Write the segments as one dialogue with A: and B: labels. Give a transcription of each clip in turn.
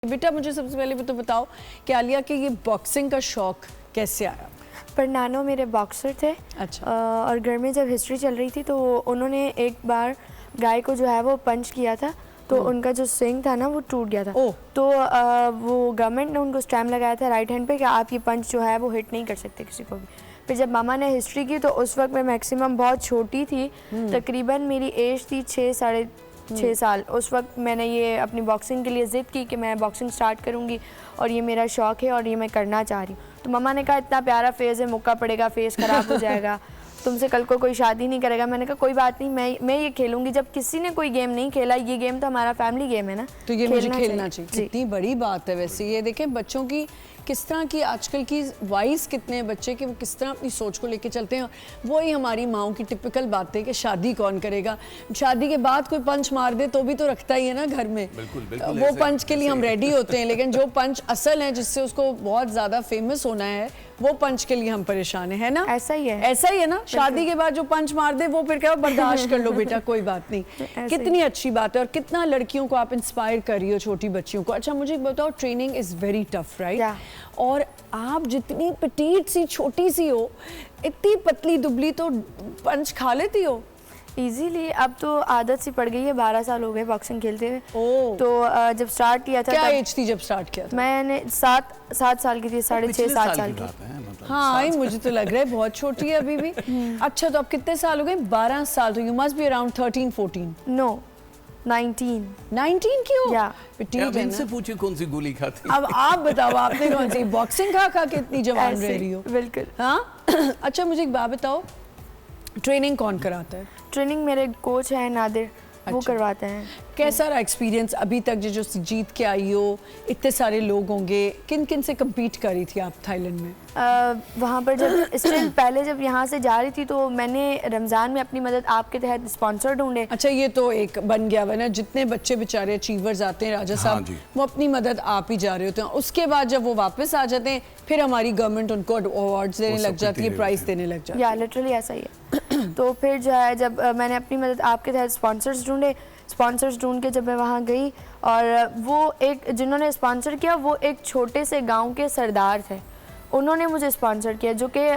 A: बेटा मुझे सबसे पहले तो बताओ कि आलिया के ये बॉक्सिंग का शौक कैसे आया?
B: पर नानो मेरे बॉक्सर थे।
A: अच्छा।
B: और घर में जब हिस्ट्री चल रही थी तो उन्होंने एक बार गाय को जो है वो पंच किया था, तो उनका जो स्विंग था ना वो टूट गया था। तो वो गवर्नमेंट ने उनको स्टैम्प लगाया था राइट हैंड पे कि आप ये पंच जो है वो हिट नहीं कर सकते किसी को भी। फिर जब मामा ने हिस्ट्री की तो उस वक्त मैं मैक्सिमम बहुत छोटी थी, तकरीबन मेरी एज थी 6 साल। उस वक्त मैंने ये अपनी बॉक्सिंग के लिए ज़िद की कि मैं बॉक्सिंग स्टार्ट करूँगी और ये मेरा शौक़ है और ये मैं करना चाह रही हूँ। तो मम्मा ने कहा इतना प्यारा फेस है, मुक्का पड़ेगा, फेस ख़राब हो जाएगा, तुमसे कल को कोई शादी नहीं करेगा। मैंने कहा कोई बात नहीं, मैं ये खेलूँगी। जब किसी ने कोई गेम नहीं खेला, ये गेम तो हमारा फैमिली गेम है ना,
A: तो ये मुझे खेलना चाहिए। कितनी बड़ी बात है वैसे ये। देखें बच्चों की किस तरह की आजकल की वाइज कितने हैं बच्चे कि वो किस तरह अपनी सोच को लेके चलते हैं। वही हमारी माओं की टिपिकल बात है कि शादी कौन करेगा, शादी के बाद कोई पंच मार दे तो भी तो रखता ही है ना घर में।
C: बिल्कुल, बिल्कुल
A: वो पंच के लिए हम रेडी होते हैं, लेकिन जो पंच असल है जिससे उसको बहुत ज़्यादा फेमस होना है वो पंच के लिए हम परेशान है ना।
B: ऐसा ही है,
A: ऐसा ही है ना। शादी के बाद जो पंच मार दे वो फिर क्या बर्दाश्त कर लो बेटा, कोई बात नहीं। कितनी अच्छी बात है और कितना लड़कियों को आप इंस्पायर कर रही हो, छोटी बच्चियों को। अच्छा मुझे बताओ, training is very tough right? और आप जितनी पटीट सी छोटी सी हो, इतनी पतली दुबली, तो पंच खा लेती हो
B: इजीली। अब तो आदत सी पड़ गई है, 12 साल हो गए बॉक्सिंग खेलते हुए। तो जब स्टार्ट किया था,
A: क्या एज थी जब स्टार्ट किया था?
B: मैंने 7 साल की थी, 6.5-7 साल की।
A: हाँ मुझे तो लग रहा है बहुत छोटी है अभी भी। अच्छा तो अब कितने साल हो गए? 12 साल। तो you must be around 13-14।
B: No 19
A: की हो?
C: अब इनसे पूछिए कौन सी गोली खाती।
A: अब आप बताओ आपने कौन सी बॉक्सिंग खा के इतनी जवान रह रही हो?
B: बिल्कुल।
A: हाँ अच्छा मुझे एक बात बताओ, ट्रेनिंग कौन कराता है?
B: ट्रेनिंग मेरे कोच है नादिर, वो करवाते हैं।
A: कैसा रहा एक्सपीरियंस अभी तक जो जीत के आई हो? इतने सारे लोग होंगे, किन किन से कम्पीट कर रही थी आप थाईलैंड में?
B: वहाँ पर जब स्टिल पहले जब यहाँ से जा रही थी तो मैंने रमज़ान में अपनी मदद आपके तहत स्पॉन्सर ढूंढे।
A: अच्छा ये तो एक बन गया हुआ ना, जितने बच्चे बेचारे अचीवर्स आते हैं राजा साहब,
C: हाँ
A: वो अपनी मदद आप ही जा रहे होते हैं। उसके बाद जब वो वापस आ जाते हैं फिर हमारी गवर्नमेंट उनको अवार्ड्स देने लग जाती है, प्राइज देने लग जाती है।
B: या लिटरली ऐसा ही है। तो फिर जो है जब मैंने अपनी मदद आपके तहत स्पॉन्सर्स ढूंढ के जब मैं वहाँ गई, और वो एक जिन्होंने स्पॉन्सर किया वो एक छोटे से गांव के सरदार थे, उन्होंने मुझे स्पॉन्सर किया। जो कि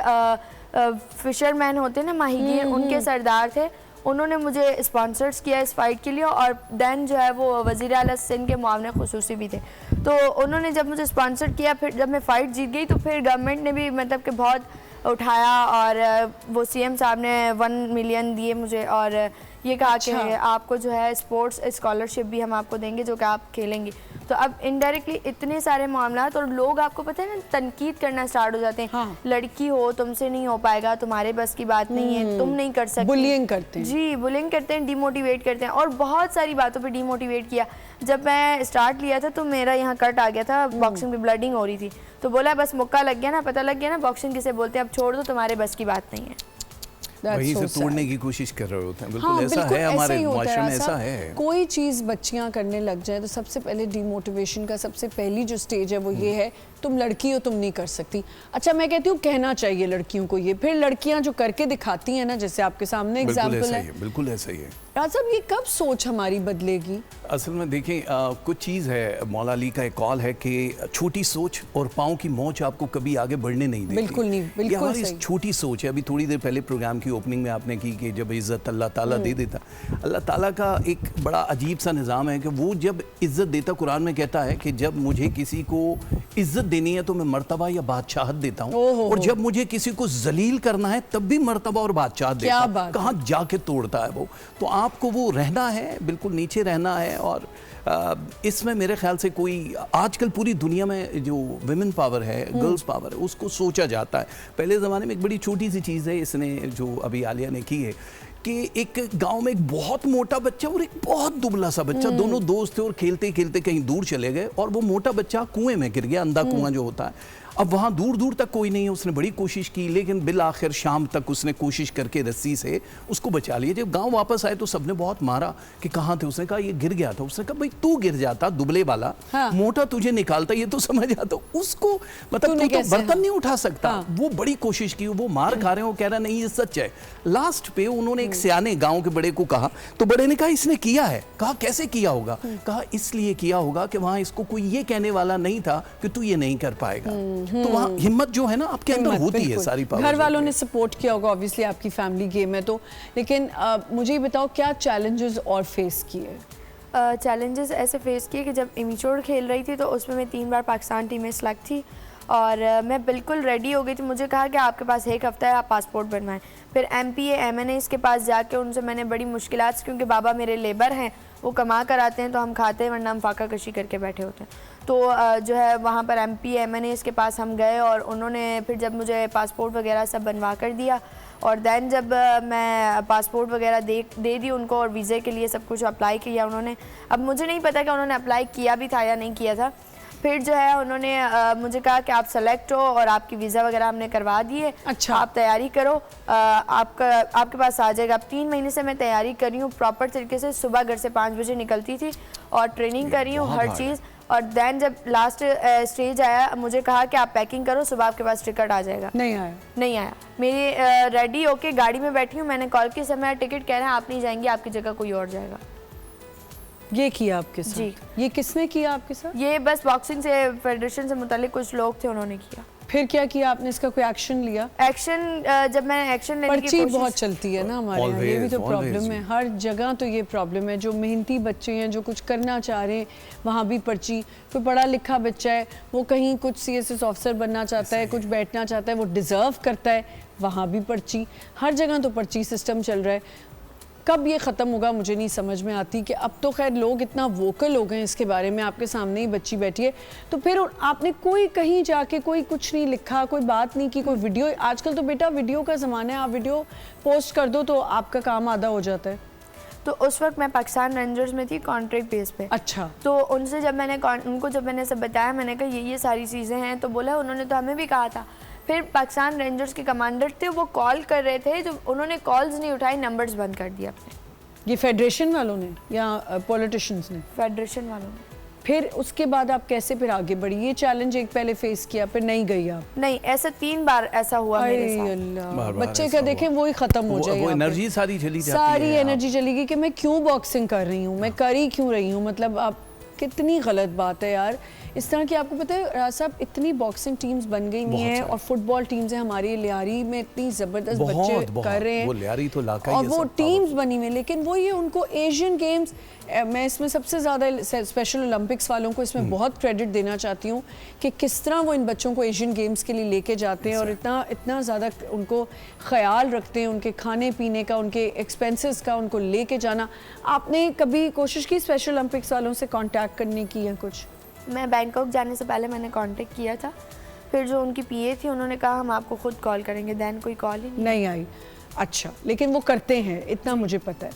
B: फिशरमैन होते हैं ना, माहीगीर, उनके सरदार थे। उन्होंने मुझे स्पॉन्सर्स किया इस फाइट के लिए। और दैन जो है वो वज़ीर आला सिंध के मुआवने खुसूसी भी थे, तो उन्होंने जब मुझे स्पॉन्सर किया, फिर जब मैं फ़ाइट जीत गई तो फिर गवर्नमेंट ने भी मतलब कि बहुत उठाया, और वो सीएम साहब ने 1 मिलियन दिए मुझे, और ये कहा कि आपको जो है स्पोर्ट्स स्कॉलरशिप भी हम आपको देंगे जो कि आप खेलेंगी। तो अब इनडायरेक्टली इतने सारे मामलात, और लोग आपको पता है ना तनकीद करना स्टार्ट हो जाते हैं। हाँ। लड़की हो, तुमसे नहीं हो पाएगा, तुम्हारे बस की बात नहीं है, तुम नहीं कर सकते।
A: बुलिंग करते हैं।
B: जी बुलिंग करते हैं, डिमोटिवेट करते हैं, और बहुत सारी बातों पे डिमोटिवेट किया। जब मैं स्टार्ट लिया था तो मेरा यहाँ कट आ गया था, बॉक्सिंग में ब्लडिंग हो रही थी, तो बोला बस मुक्का लग गया ना, पता लग गया ना बॉक्सिंग किसे बोलते हैं, अब छोड़ दो, तुम्हारे बस की बात नहीं है।
C: वहीं से तोड़ने की कोशिश कर रहे होते हैं। बिल्कुल ऐसा है, हमारे माशरे में ऐसा है।
A: कोई चीज़ बच्चियां करने लग जाए तो सबसे पहले डिमोटिवेशन का सबसे पहली जो स्टेज है वो ये है, तुम लड़की हो, तुम नहीं कर सकती। अच्छा मैं कहती हूँ कहना चाहिए लड़कियों को ये, फिर लड़कियां जो करके दिखाती हैं ना, जैसे आपके सामने एग्जाम्पल है।
C: बिल्कुल ऐसा ही है।
A: राज साहब ये कब सोच हमारी बदलेगी?
C: असल में देखें कुछ चीज़ है, मौला अली का एक कॉल है कि छोटी सोच और पाँव की मोच आपको कभी आगे बढ़ने नहीं देती।
A: बिल्कुल नहीं, बिल्कुल
C: हमारी छोटी सोच है। अभी थोड़ी देर पहले प्रोग्राम की ओपनिंग में आपने की कि जब इज़्ज़त अल्लाह ताला दे देता, अल्लाह ताला का एक बड़ा अजीब सा निज़ाम है कि वो जब इज़्ज़त देता, कुरान में कहता है कि जब मुझे किसी को इज़्ज़त देनी है तो मैं मर्तबा या बादशाहत देता हूँ, और जब मुझे किसी को जलील करना है तब भी मर्तबा और बादशाहत देता हूँ। कहाँ जाके तोड़ता है वो। तो आपको वो रहना है, बिल्कुल नीचे रहना है। और इसमें मेरे ख्याल से कोई आजकल पूरी दुनिया में जो विमेन पावर है, गर्ल्स पावर है, उसको सोचा जाता है। पहले ज़माने में एक बड़ी छोटी सी चीज़ है, इसने जो अभी आलिया ने की है, कि एक गांव में एक बहुत मोटा बच्चा और एक बहुत दुबला सा बच्चा, दोनों दोस्त थे और खेलते खेलते कहीं दूर चले गए, और वो मोटा बच्चा कुएं में गिर गया, अंधा कुआं जो होता है। अब वहाँ दूर दूर तक कोई नहीं है, उसने बड़ी कोशिश की लेकिन बिल आखिर शाम तक उसने कोशिश करके रस्सी से उसको बचा लिया। जब गांव वापस आए तो सबने बहुत मारा कि कहाँ थे, उसने कहा ये गिर गया था। उसने कहा भाई तू गिर जाता दुबले वाला, हाँ। मोटा तुझे निकालता, ये तो समझ आता उसको, मतलब तू तो बर्तन नहीं उठा सकता। हाँ। वो बड़ी कोशिश की, वो मार खा रहे हो, कह रहा नहीं ये सच है। लास्ट पे उन्होंने एक सियाने गाँव के बड़े को कहा, तो बड़े ने कहा इसने किया है। कहा कैसे किया होगा? कहा इसलिए किया होगा कि वहाँ इसको कोई ये कहने वाला नहीं था कि तू ये नहीं कर पाएगा। तो वहाँ हिम्मत जो है ना आपके अंदर होती है सारी पावर।
A: घर वालों ने सपोर्ट किया होगा, ऑब्वियसली आपकी फैमिली गेम है तो, लेकिन मुझे बताओ क्या चैलेंजेस और फेस किए?
B: चैलेंजेस ऐसे फेस किए कि जब इमेच्योर खेल रही थी तो उसमें मैं 3 बार पाकिस्तान टीम में सेलेक्ट थी और मैं बिल्कुल रेडी हो गई थी। मुझे कहा कि आपके पास 1 हफ्ता है, आप पासपोर्ट बनवाएं। फिर MPA MNAs के पास जाके उनसे मैंने बड़ी मुश्किलात, क्योंकि बाबा मेरे लेबर हैं, वो कमा कर आते हैं तो हम खाते हैं, वरना हम फाका कशी करके बैठे होते हैं। तो जो है वहाँ पर MPA MNAs के पास हम गए और उन्होंने फिर जब मुझे पासपोर्ट वगैरह सब बनवा कर दिया और दैन जब मैं पासपोर्ट वगैरह दे दी उनको और वीज़े के लिए सब कुछ अप्लाई किया उन्होंने। अब मुझे नहीं पता कि उन्होंने अप्लाई किया भी था या नहीं किया था। फिर जो है उन्होंने मुझे कहा कि आप सेलेक्ट हो और आपकी वीज़ा वगैरह हमने करवा दी है।
A: अच्छा।
B: आप तैयारी करो, आपके पास आ जाएगा। अब 3 महीने से मैं तैयारी कर रही हूँ प्रॉपर तरीके से। सुबह घर से 5 बजे निकलती थी और ट्रेनिंग कर रही हूँ हर चीज़। और दैन जब लास्ट स्टेज आया मुझे कहा कि आप पैकिंग करो, सुबह आपके पास टिकट आ जाएगा। नहीं आया। मेरी रेडी होके गाड़ी में बैठी हूँ, मैंने कॉल की, समय टिकट कह रहे हैं आप नहीं जाएंगी, आपकी जगह कोई और जाएगा।
A: ये किया आपके साथ? जी। ये किसने किया आपके साथ?
B: ये बस बॉक्सिंग से फेडरेशन से मुतालिक कुछ लोग थे, उन्होंने किया।
A: फिर क्या किया आपने? इसका कोई एक्शन लिया?
B: एक्शन जब मैंने एक्शन लेने की कोशिश,
A: बहुत चलती है ना हमारे यहाँ, ये भी तो प्रॉब्लम है हर जगह। तो ये प्रॉब्लम है, जो मेहनती बच्चे हैं जो कुछ करना चाह रहे हैं वहाँ भी पर्ची। कोई पढ़ा लिखा बच्चा है वो कहीं कुछ CSS ऑफिसर बनना चाहता है, कुछ बैठना चाहता है, वो डिज़र्व करता है, वहाँ भी पर्ची। हर जगह तो पर्ची सिस्टम चल रहा है। कब ये ख़त्म होगा मुझे नहीं समझ में आती कि अब तो खैर लोग इतना वोकल हो गए इसके बारे में, आपके सामने ही बच्ची बैठी है। तो फिर आपने कोई कहीं जाके कोई कुछ नहीं लिखा, कोई बात नहीं की, कोई वीडियो? आजकल तो बेटा वीडियो का ज़माना है, आप वीडियो पोस्ट कर दो तो आपका काम आधा हो जाता है।
B: तो उस वक्त मैं पाकिस्तान रेंजर्स में थी कॉन्ट्रैक्ट बेस पे।
A: अच्छा।
B: तो उनसे जब मैंने सब बताया, मैंने कहा ये सारी चीज़ें हैं, तो बोला उन्होंने तो हमें भी कहा था। फिर पाकिस्तान रेंजर्स के कमांडर थे, वो कॉल कर रहे थे, जो उन्होंने कॉल्स नहीं उठाई, नंबर्स बंद कर दिया अपने।
A: ये फेडरेशन वालों ने या पॉलिटिशियंस ने?
B: फेडरेशन वालों ने।
A: फिर उसके बाद आप कैसे फिर आगे बढ़ी? ये चैलेंज एक पहले फेस किया, फिर नहीं गई आप?
B: नहीं, ऐसा 3 बार ऐसा हुआ मेरे साथ।
A: बच्चे का देखें वही खत्म हो जाए,
C: वो एनर्जी सारी चली जाती है,
A: सारी एनर्जी चली गई कि मैं क्यों बॉक्सिंग कर रही हूँ, मैं कर ही क्यों रही हूँ। मतलब आप कितनी गलत बात है यार इस तरह की। आपको पता है सब इतनी बॉक्सिंग टीम्स बन गई नहीं है और फुटबॉल टीम्स है हमारी, लियारी में इतनी ज़बरदस्त बच्चे कर रहे हैं,
C: वो लियारी तो लाका
A: और वो टीम्स बनी हुई। लेकिन वो ये उनको एशियन गेम्स, मैं इसमें सबसे ज़्यादा स्पेशल ओलंपिक्स वालों को इसमें बहुत क्रेडिट देना चाहती हूँ कि किस तरह वो इन बच्चों को एशियन गेम्स के लिए लेके जाते हैं और इतना ज़्यादा उनको ख्याल रखते हैं, उनके खाने पीने का, उनके एक्सपेंसेस का, उनको लेके जाना। आपने कभी कोशिश की स्पेशल ओलंपिक्स वालों से कांटेक्ट करने की या कुछ?
B: मैं बैंकॉक जाने से पहले मैंने कांटेक्ट किया था, फिर जो उनकी PA थी उन्होंने कहा हम आपको खुद कॉल करेंगे, दैन कोई कॉल ही नहीं
A: आई। अच्छा, लेकिन वो करते हैं, इतना मुझे पता है।